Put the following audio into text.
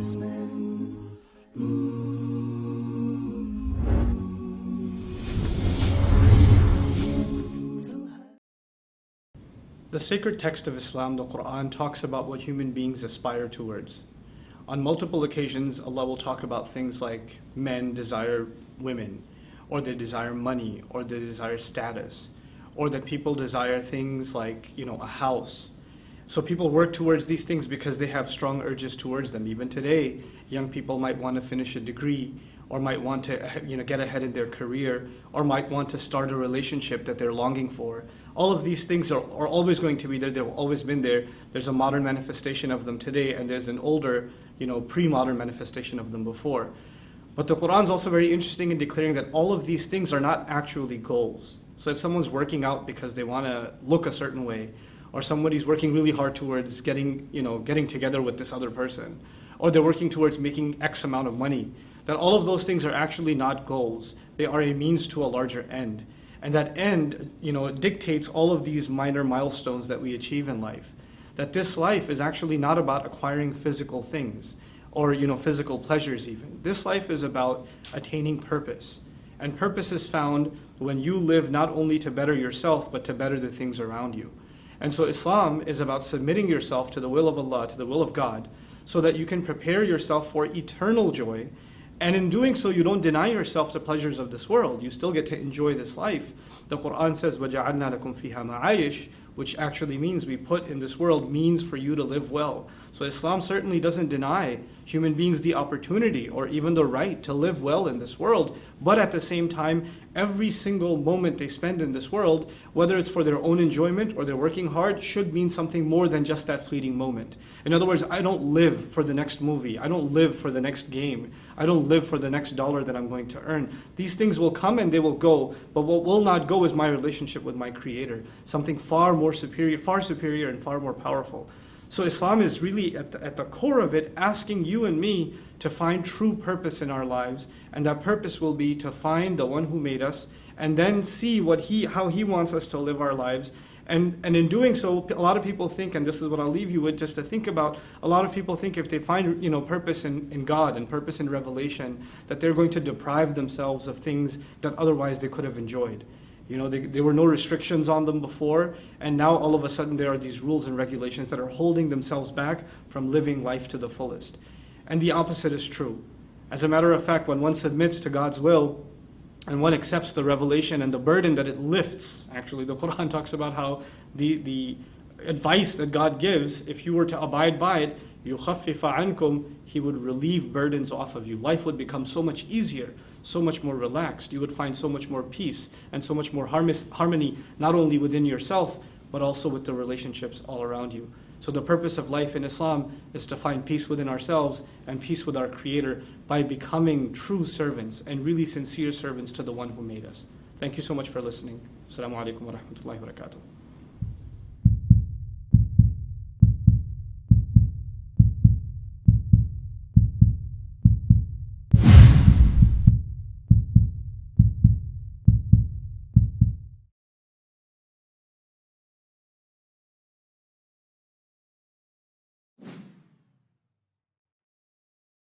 The sacred text of Islam, the Quran, talks about what human beings aspire towards. On multiple occasions, Allah will talk about things like men desire women, or they desire money, or they desire status, or that people desire things like, a house. So people work towards these things because they have strong urges towards them. Even today, young people might want to finish a degree, or might want to get ahead in their career, or might want to start a relationship that they're longing for. All of these things are always going to be there. They've always been there. There's a modern manifestation of them today, and there's an older, pre-modern manifestation of them before. But the Quran is also very interesting in declaring that all of these things are not actually goals. So if someone's working out because they want to look a certain way, or somebody's working really hard towards getting together with this other person, or they're working towards making X amount of money, that all of those things are actually not goals. They are a means to a larger end. And that end, dictates all of these minor milestones that we achieve in life. That this life is actually not about acquiring physical things, or physical pleasures even. This life is about attaining purpose. And purpose is found when you live not only to better yourself, but to better the things around you. And so Islam is about submitting yourself to the will of Allah, to the will of God, so that you can prepare yourself for eternal joy. And in doing so, you don't deny yourself the pleasures of this world. You still get to enjoy this life. The Quran says, وَجَعَلْنَا لَكُمْ فِيهَا مَعَايِشْ, which actually means we put in this world means for you to live well. So Islam certainly doesn't deny human beings the opportunity or even the right to live well in this world. But at the same time, every single moment they spend in this world, whether it's for their own enjoyment or they're working hard, should mean something more than just that fleeting moment. In other words, I don't live for the next movie. I don't live for the next game. I don't live for the next dollar that I'm going to earn. These things will come and they will go, but what will not go is my relationship with my Creator, something far superior and far more powerful. So Islam is really at the core of it asking you and me to find true purpose in our lives, and that purpose will be to find the one who made us and then see how he wants us to live our lives. And in doing so, a lot of people think, and this is what I'll leave you with just to think about, a lot of people think if they find purpose in God and purpose in revelation, that they're going to deprive themselves of things that otherwise they could have enjoyed. There were no restrictions on them before, and now all of a sudden there are these rules and regulations that are holding themselves back from living life to the fullest. And the opposite is true. As a matter of fact, when one submits to God's will, and one accepts the revelation and the burden that it lifts, actually the Quran talks about how the advice that God gives, if you were to abide by it, يُخَفِّفَ عَنْكُمْ, He would relieve burdens off of you. Life would become so much easier, so much more relaxed. You would find so much more peace and so much more harmony, not only within yourself, but also with the relationships all around you. So the purpose of life in Islam is to find peace within ourselves and peace with our Creator by becoming true servants and really sincere servants to the one who made us. Thank you so much for listening. Assalamu alaikum wa rahmatullahi wa barakatuh.